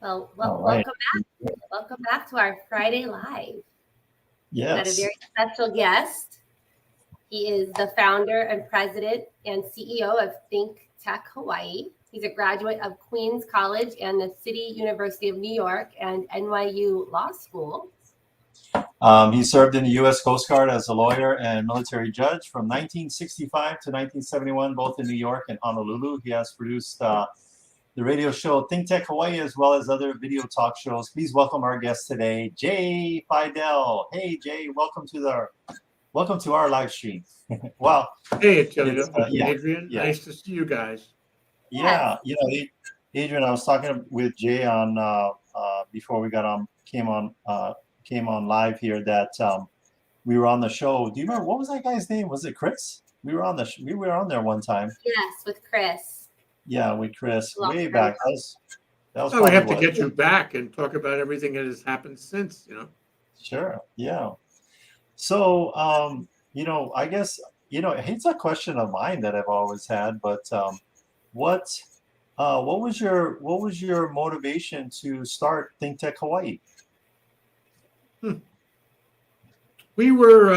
All right. Welcome back. Welcome back to our Friday Live. We've got a Yes. very special guest. He is the founder and president and CEO of ThinkTech Hawaii. He's a graduate of Queens College and the City University of New York and NYU Law School. He served in the U.S. Coast Guard as a lawyer and military judge from 1965 to 1971, both in New York and Honolulu. He has produced the radio show ThinkTech Hawaii, as well as other video talk shows. Please welcome our guest today, Jay Fidell. Hey, Jay, welcome to our live stream. Wow. Hey, Antonio. Yeah, Adrian, yeah, nice to see you guys. yeah. Yes. Adrian, I was talking with Jay on before we came on live here that we were on the show. Do you remember what was that guy's name? Was it Chris? We were on there one time. Yes, with Chris. Yeah, with Chris Long way time back. ago. That was Oh, we probably have to what? get you back and talk about everything that has happened since. Sure. Yeah. So I guess it's a question of mine that I've always had, but what what was your motivation to start ThinkTech Hawaii? We were,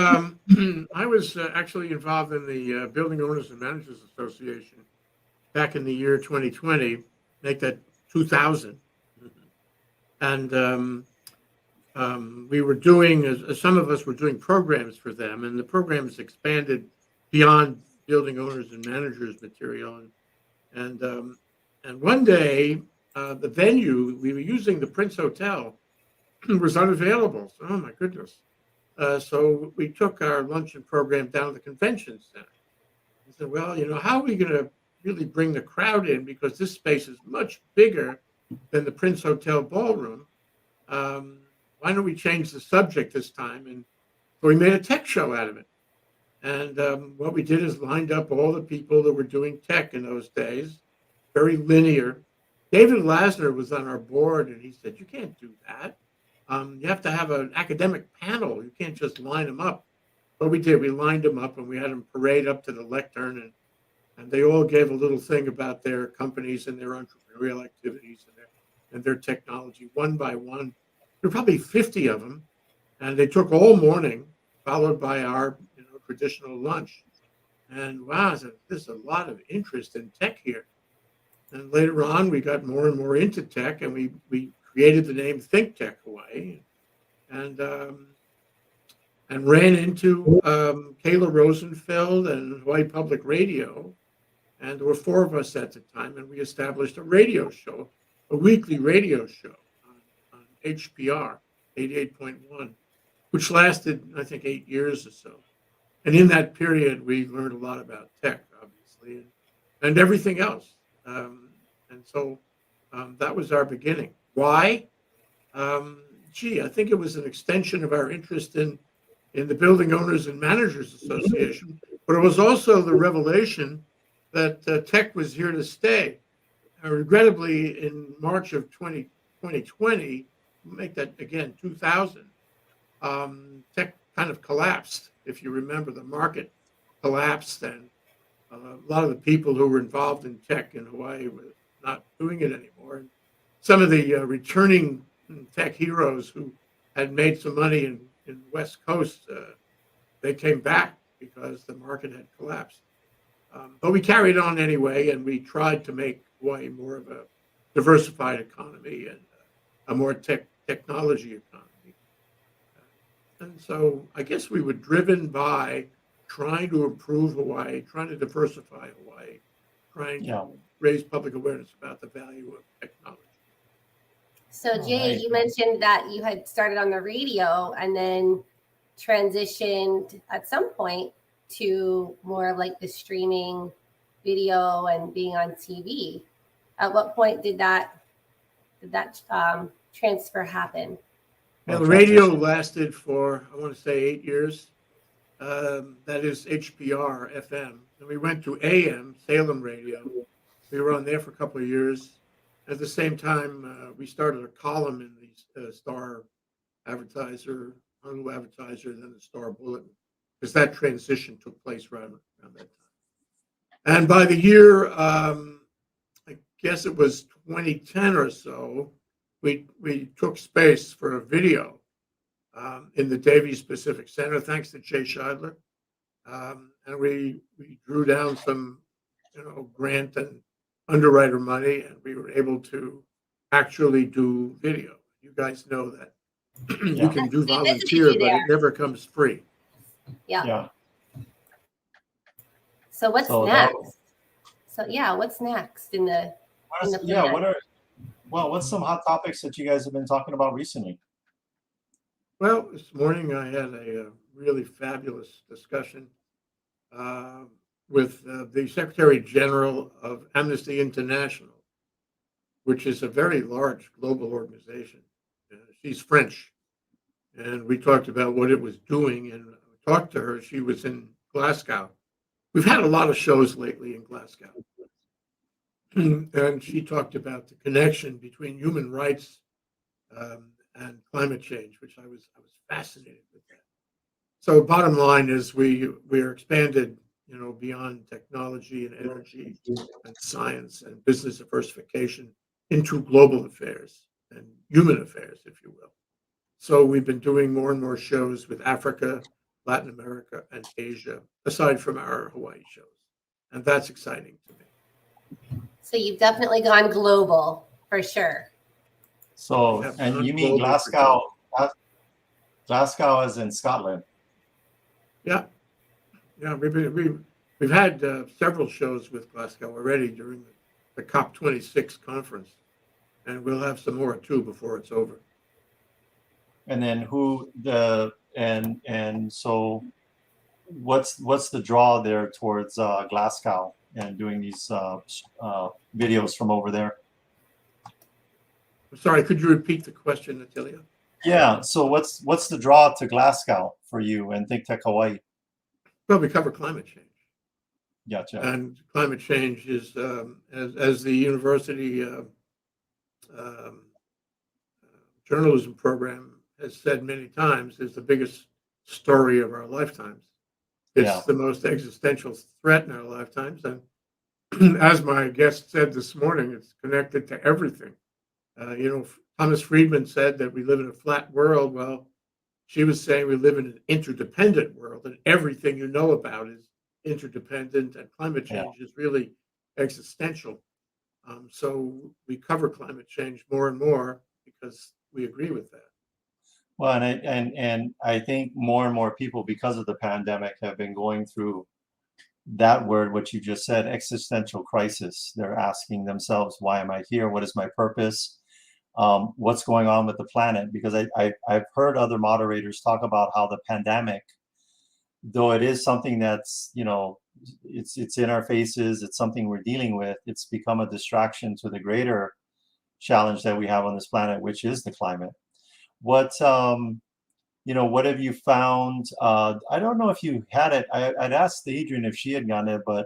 I was actually involved in the Building Owners and Managers Association back in the year 2020, make that 2000. And we were doing, some of us were doing programs for them, and the programs expanded beyond building owners and managers material. And one day, the venue we were using, the Prince Hotel, was unavailable. So, oh my goodness! So we took our luncheon program down to the convention center. I said, well, how are we going to really bring the crowd in, because this space is much bigger than the Prince Hotel ballroom? Why don't we change the subject this time? And so we made a tech show out of it. And what we did is lined up all the people that were doing tech in those days, very linear. David Lasner was on our board, and he said, you can't do that. You have to have an academic panel. You can't just line them up. But we did. We lined them up, and we had them parade up to the lectern, and they all gave a little thing about their companies and their entrepreneurial activities and their technology, one by one. There were probably 50 of them, and they took all morning, followed by our traditional lunch. And wow, there's a lot of interest in tech here. And later on, we got more and more into tech, and we created the name ThinkTech Hawaii, and ran into Kayla Rosenfeld and Hawaii Public Radio. And there were 4 of us at the time, and we established a radio show, a weekly radio show on HPR 88.1, which lasted, I think, 8 years or so. And in that period, we learned a lot about tech, obviously, and everything else. And so that was our beginning. Why? I think it was an extension of our interest in the Building Owners and Managers Association, but it was also the revelation that tech was here to stay. Regrettably, in March of 2020, make that again 2000, tech kind of collapsed. If you remember, the market collapsed, and a lot of the people who were involved in tech in Hawaii were not doing it anymore. And some of the returning tech heroes who had made some money in the West Coast, they came back because the market had collapsed. But we carried on anyway, and we tried to make Hawaii more of a diversified economy and a more technology economy. And so I guess we were driven by trying to improve Hawaii, trying to diversify Hawaii, trying to raise public awareness about the value of technology. So Jay, you mentioned that you had started on the radio and then transitioned at some point to more of like the streaming video and being on TV. At what point did that transfer happen? Now, the radio lasted for, I want to say, 8 years. That is HPR FM. And we went to AM, Salem Radio. We were on there for a couple of years. At the same time, we started a column in the Star Advertiser, Honolulu Advertiser, then the Star Bulletin, because that transition took place around that time. And by the year, I guess it was 2010 or so, we took space for a video in the Davies Pacific Center, thanks to Jay Fidell. And we drew down some, grant and underwriter money, and we were able to actually do video. You guys know that you can do We visited volunteer, you but there. it never comes free. Yeah. So what's So next? What's next in the plan? What's some hot topics that you guys have been talking about recently? Well, this morning I had a really fabulous discussion with the Secretary General of Amnesty International, which is a very large global organization. She's French, and we talked about what it was doing, and I talked to her. She was in Glasgow. We've had a lot of shows lately in Glasgow. And she talked about the connection between human rights and climate change, which I was fascinated with that. So bottom line is we're expanded, beyond technology and energy and science and business diversification into global affairs and human affairs, if you will. So we've been doing more and more shows with Africa, Latin America, and Asia, aside from our Hawaii shows. And that's exciting to me. So you've definitely gone global for sure. So, and you mean Glasgow? Glasgow as in Scotland? Yeah. We've had several shows with Glasgow already during the COP26 conference, and we'll have some more too before it's over. And then so what's the draw there towards Glasgow and doing these videos from over there? Sorry, could you repeat the question, Natalia? Yeah. So what's the draw to Glasgow for you and ThinkTech Hawaii? Well, we cover climate change. Gotcha. And climate change is, as the university journalism program has said many times, is the biggest story of our lifetimes. It's the most existential threat in our lifetimes. And as my guest said this morning, it's connected to everything. Thomas Friedman said that we live in a flat world. Well, she was saying we live in an interdependent world, and everything you know about is interdependent, and climate change is really existential. So we cover climate change more and more because we agree with that. Well, and I think more and more people, because of the pandemic, have been going through that word, what you just said, existential crisis. They're asking themselves, why am I here? What is my purpose? What's going on with the planet? Because I've heard other moderators talk about how the pandemic, though it is something that's, it's in our faces, it's something we're dealing with, it's become a distraction to the greater challenge that we have on this planet, which is the climate. What have you found? I don't know if you had it. I'd asked Adrian if she had gotten it, but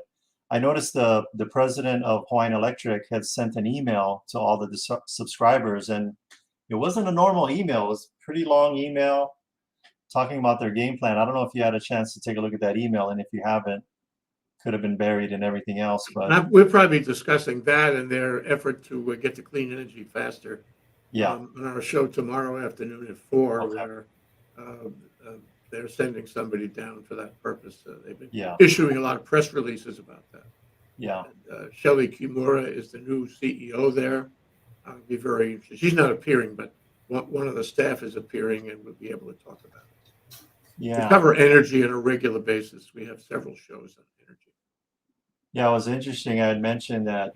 I noticed the president of Hawaiian Electric had sent an email to all the subscribers, and it wasn't a normal email. It was a pretty long email talking about their game plan. I don't know if you had a chance to take a look at that email, and if you haven't, could have been buried in everything else. But we'll probably be discussing that and their effort to get to clean energy faster. On our show tomorrow afternoon at 4, where they're sending somebody down for that purpose. They've been issuing a lot of press releases about that. And, Shelley Kimura is the new CEO there. I'll be very interested. She's not appearing, but one of the staff is appearing, and we'll be able to talk about it. We cover energy on a regular basis. We have several shows on energy. Yeah, it was interesting. I had mentioned that,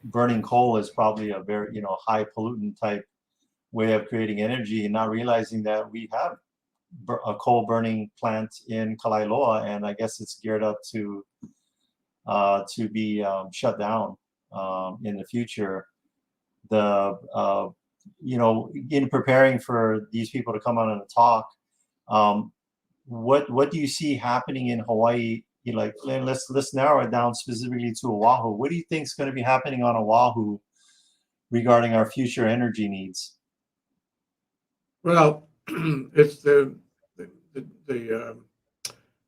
burning coal is probably a very, high pollutant type way of creating energy, and not realizing that we have a coal burning plant in Kalailoa, and I guess it's geared up to be shut down in the future. In preparing for these people to come on and talk, what do you see happening in Hawaii? Let's narrow it down specifically to Oahu. What do you think is going to be happening on Oahu regarding our future energy needs? Well, it's the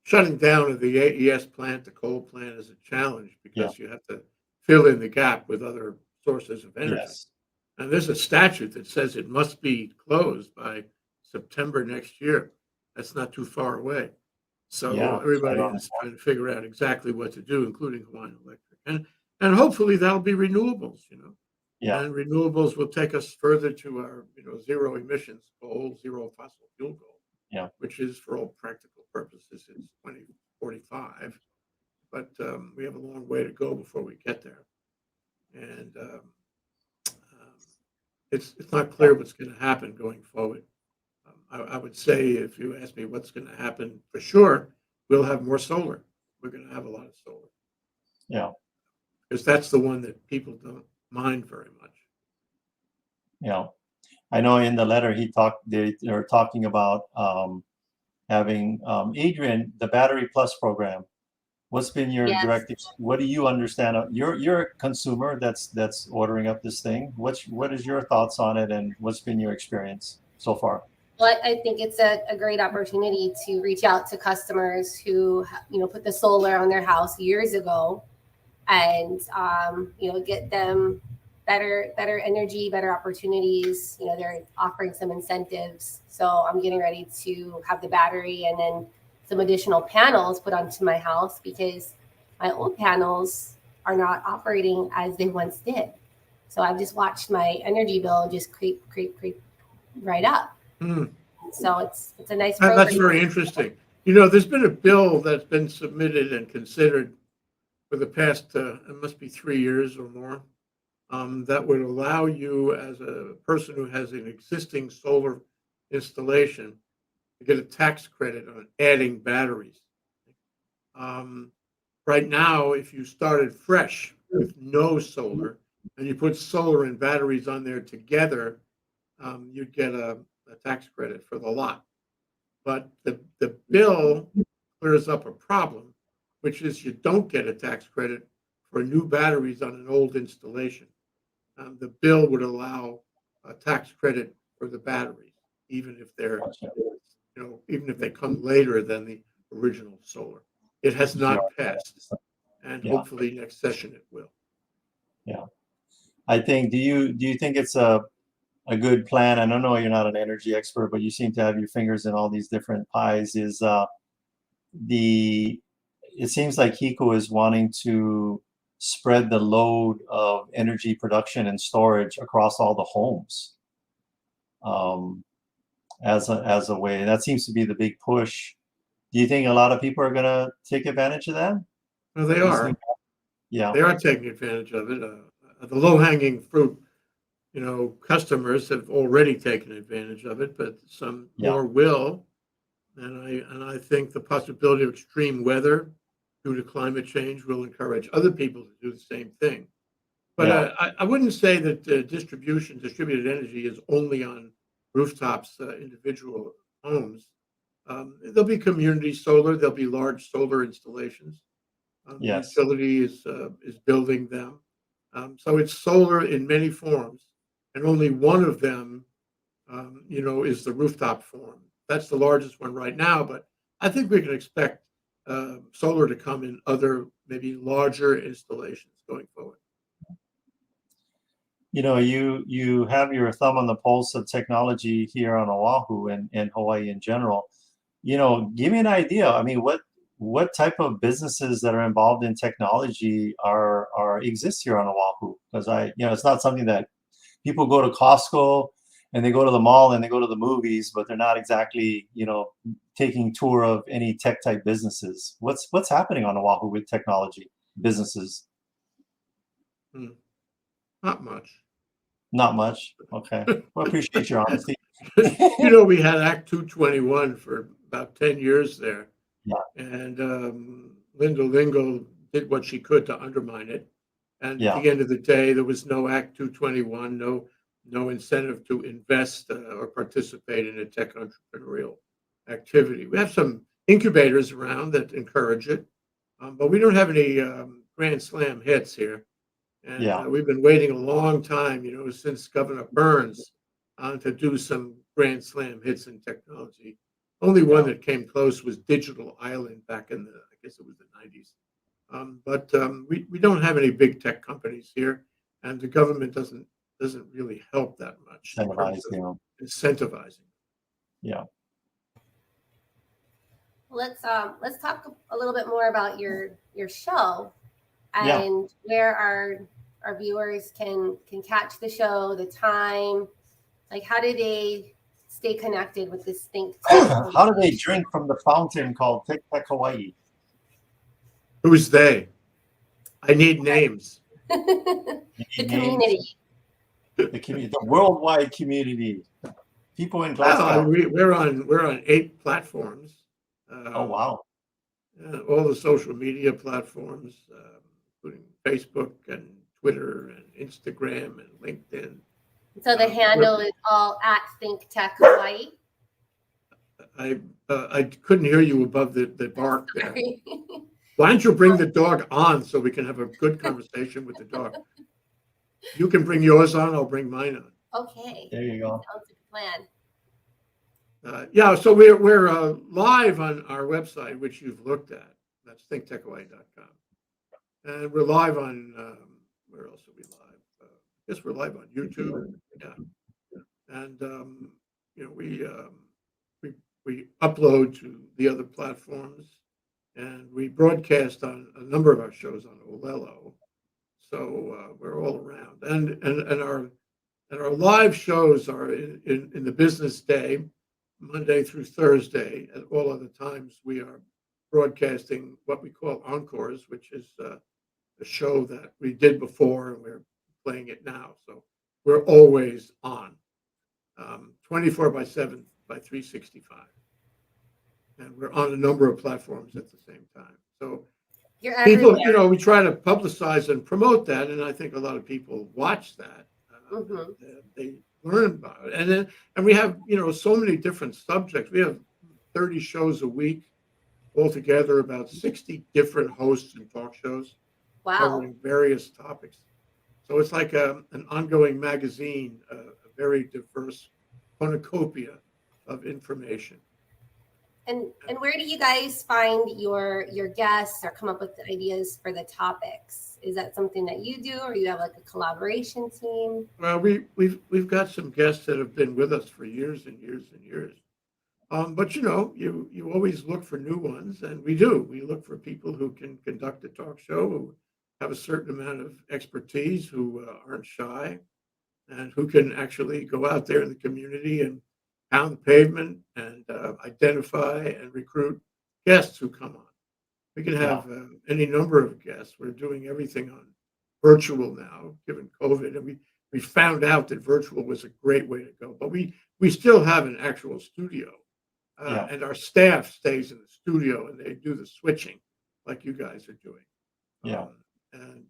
shutting down of the AES plant, the coal plant, is a challenge because you have to fill in the gap with other sources of energy. And there's a statute that says it must be closed by September next year. That's not too far away. So Yeah, everybody right on. is trying to figure out exactly what to do, including Hawaiian Electric. And hopefully that'll be renewables, Yeah, and renewables will take us further to our, zero emissions goal, zero fossil fuel goal, yeah, which is for all practical purposes, it's 2045. But we have a long way to go before we get there. And it's not clear what's going to happen going forward. I would say, if you ask me what's going to happen, for sure, we'll have more solar. We're going to have a lot of solar yeah, because that's the one that people don't mind very much. yeah. I know in the letter they're talking about having Adrian, the Battery Plus program. What's been your Yes. what do you understand? You're a consumer that's ordering up this thing. What is your thoughts on it, and what's been your experience so far? Well, I think it's a great opportunity to reach out to customers who, put the solar on their house years ago, and get them better energy, better opportunities. They're offering some incentives, so I'm getting ready to have the battery and then some additional panels put onto my house because my old panels are not operating as they once did. So I've just watched my energy bill just creep right up. Hmm. So it's a nice That's program. very interesting. There's been a bill that's been submitted and considered for the past, it must be 3 years or more, that would allow you, as a person who has an existing solar installation, to get a tax credit on adding batteries. Um, right now, if you started fresh with no solar and you put solar and batteries on there together, you'd get a tax credit for the lot. But the bill clears up a problem, which is you don't get a tax credit for new batteries on an old installation. The bill would allow a tax credit for the batteries, even if they're, Gotcha. even if they come later than the original solar. It has not passed, and Yeah, hopefully next session it will. yeah. I think. Do you think it's a good plan? I don't know, you're not an energy expert, but you seem to have your fingers in all these different pies. It seems like HECO is wanting to spread the load of energy production and storage across all the homes, as a way. That seems to be the big push. Do you think a lot of people are going to take advantage of that? Well, they These new- are. Yeah, They are taking advantage of it. The low-hanging fruit, customers have already taken advantage of it, but some yeah, more will. And I think the possibility of extreme weather due to climate change will encourage other people to do the same thing. But yeah, I wouldn't say that distributed energy is only on rooftops, individual homes. There'll be community solar. There'll be large solar installations. The yes, utility is building them. So it's solar in many forms, and only one of them, is the rooftop form. That's the largest one right now, but I think we can expect solar to come in other, maybe larger installations going forward. you have your thumb on the pulse of technology here on Oahu and Hawaii in general. Give me an idea. I mean, what type of businesses that are involved in technology are exist here on Oahu? Because it's not something that people go to Costco and they go to the mall and they go to the movies, but they're not exactly, taking tour of any tech type businesses. What's happening on Oahu with technology businesses? Hmm. Not much. Not much. Okay. Well, appreciate your honesty. We had Act 221 for about 10 years there. Yeah. And Linda Lingle did what she could to undermine it. And at Yeah. the end of the day, there was no Act 221, no incentive to invest or participate in a tech entrepreneurial activity. We have some incubators around that encourage it, but we don't have any grand slam hits here. And Yeah. we've been waiting a long time, since Governor Burns, to do some grand slam hits in technology. Only one Yeah. that came close was Digital Island back in I guess it was the 90s. But we don't have any big tech companies here, and the government doesn't doesn't really help that much in terms of incentivizing. let's talk a little bit more about your show and where our viewers can catch the show, the time, like how do they stay connected with this ThinkTech? How do they drink from the fountain called ThinkTech Hawaii? Who's they? I need names. The community. The community, the worldwide community. People in Glasgow. We're on 8 platforms. Oh wow! All the social media platforms, including Facebook and Twitter and Instagram and LinkedIn. So the handle is all at ThinkTech Hawaii. I couldn't hear you above the bark there. Why don't you bring the dog on so we can have a good conversation with the dog? You can bring yours on, I'll bring mine on. Okay. There you go. Sounds like a plan. So we're live on our website, which you've looked at. That's thinktechhawaii.com. And we're live on, where else are we live? I guess we're live on YouTube. Yeah. And, we upload to the other platforms, and we broadcast on a number of our shows on Olelo. So we're all around. And our live shows are in the business day, Monday through Thursday. At all other times, we are broadcasting what we call encores, which is a show that we did before, and we're playing it now. So we're always on, 24/7 by 365. And we're on a number of platforms at the same time. So people, we try to publicize and promote that, and I think a lot of people watch that. They learn about it, and we have so many different subjects. We have 30 shows a week altogether, about 60 different hosts and talk shows covering various topics. So it's like an ongoing magazine, a very diverse cornucopia of information. And where do you guys find your guests or come up with the ideas for the topics? Is that something that you do, or you have like a collaboration team? Well, we've got some guests that have been with us for years and years and years. But you always look for new ones, and we do. We look for people who can conduct a talk show, who have a certain amount of expertise, who aren't shy, and who can actually go out there in the community and pound the pavement and identify and recruit guests who come on. We can have any number of guests. We're doing everything on virtual now, given COVID, and we found out that virtual was a great way to go. But we still have an actual studio, and our staff stays in the studio, and they do the switching like you guys are doing. And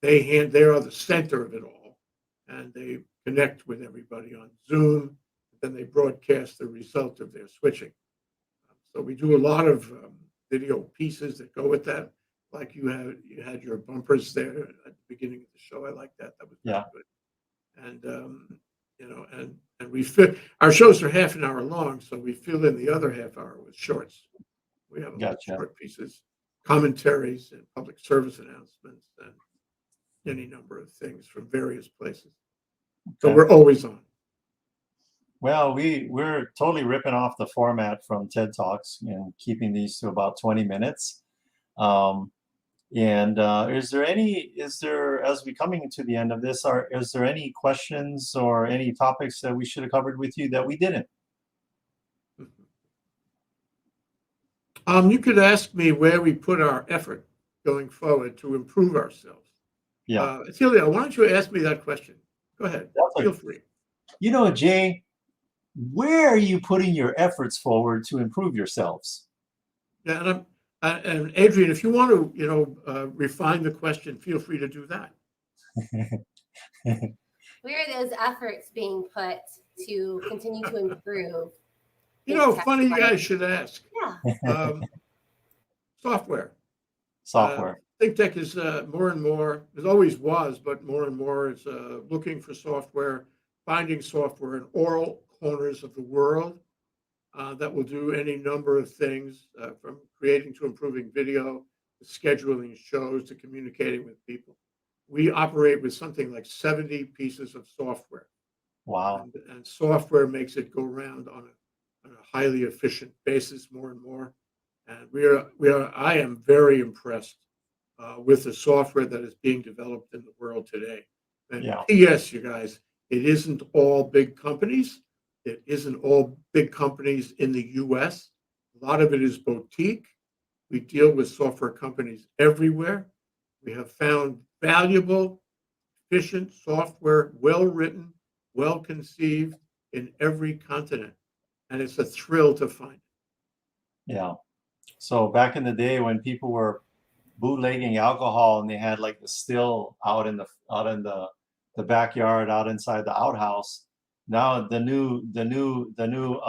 they are the center of it all, and they connect with everybody on Zoom. Then they broadcast the result of their switching. So we do a lot of video pieces that go with that. Like you had your bumpers there at the beginning of the show. I like that. That was very good. And we fit. Our shows are half an hour long, so we fill in the other half hour with shorts. We have short pieces, commentaries, and public service announcements, and any number of things from various places. So we're always on. Well, we're totally ripping off the format from TED Talks and keeping these to about 20 minutes. Is there, as we coming to the end of this, is there any questions or any topics that we should have covered with you that we didn't? You could ask me where we put our effort going forward to improve ourselves. Celia, why don't you ask me that question? Go ahead. Feel free. Jay, where are you putting your efforts forward to improve yourselves? Yeah, and Adrian, if you want to, refine the question, feel free to do that. Where are those efforts being put to continue to improve? Funny you guys should ask. Yeah. Software. ThinkTech is more and more, it always was, but more and more is looking for software, finding software in all corners of the world that will do any number of things, from creating to improving video, to scheduling shows, to communicating with people. we operate with something like 70 pieces of software. Wow. And software makes it go around on a highly efficient basis more and more. And I am very impressed with the software that is being developed in the world today. And Yeah. P.S., you guys, it isn't all big companies. It isn't all big companies in the U.S. A lot of it is boutique. We deal with software companies everywhere. We have found valuable, efficient software, well-written, well-conceived in every continent. And it's a thrill to find it. Yeah. So back in the day when people were bootlegging alcohol and they had like the still out in the backyard, out inside the outhouse, now the new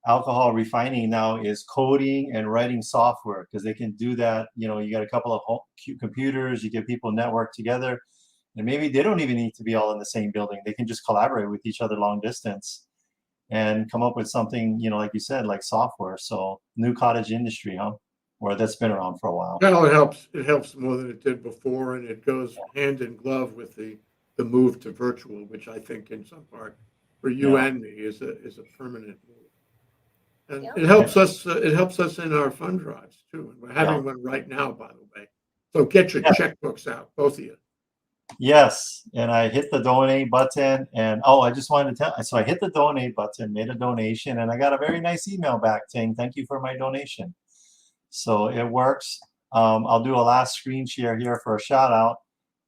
alcohol refining now is coding and writing software, because they can do that. You know, you got a couple of computers, you get people networked together, and maybe they don't even need to be all in the same building. They can just collaborate with each other long distance and come up with something, you know, like you said, like software. So new cottage industry, huh? Or that's been around for a while. Well, it helps. It helps more than it did before, and it goes hand in glove with the move to virtual, which I think, in some part, for you and me, is a permanent move. And it helps us. It helps us in our fund drives too. And we're having one right now, by the way. So get your checkbooks out, both of you. Yes, and I hit the donate button, and I just wanted to tell. So I hit the donate button, made a donation, and I got a very nice email back saying thank you for my donation. So it works. I'll do a last screen share here for a shout out.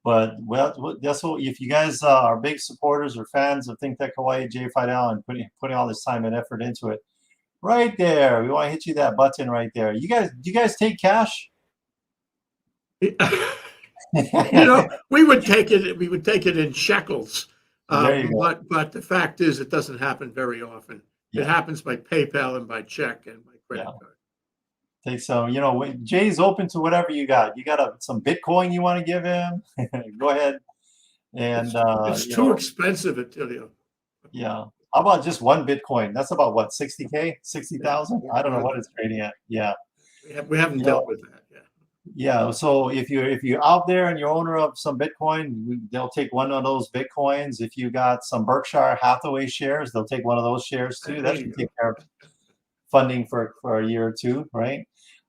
But well, that's what, if you guys are big supporters or fans of ThinkTech Hawaii, Jay Fidell, and putting all this time and effort into it, right there, we want to hit you that button right there. Do you guys take cash? You know, we would take it. We would take it in shekels. There you go. But the fact is, it doesn't happen very often. Yeah. It happens by PayPal and by check and by credit card. Take some. You know, Jay's open to whatever you got. You got some Bitcoin you want to give him? Go ahead. And it's too expensive, Attilio. Yeah. How about just one Bitcoin? That's about what, 60K, 60,000? I don't know what it's trading at. Yeah. We haven't dealt with that yet. Yeah. So if you're out there and you're owner of some Bitcoin, they'll take one of those Bitcoins. If you got some Berkshire Hathaway shares, they'll take one of those shares too. That should take care of funding for a year or two, right?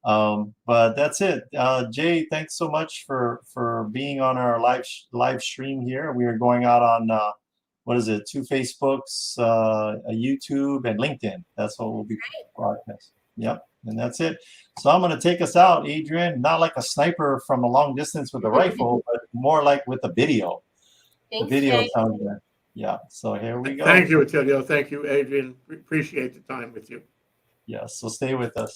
But that's it. Jay, thanks so much for being on our live stream here. We are going out on what is it? 2 Facebooks, a YouTube, and LinkedIn. That's what we'll be broadcasting. Yep. And that's it. So I'm going to take us out, Adrian, not like a sniper from a long distance with a rifle, but more like with a video. Thanks, the video Jay. sounds good. Yeah. So here we go. Thank you, Attilio. Thank you, Adrian. Appreciate the time with you. Yes. So stay with us.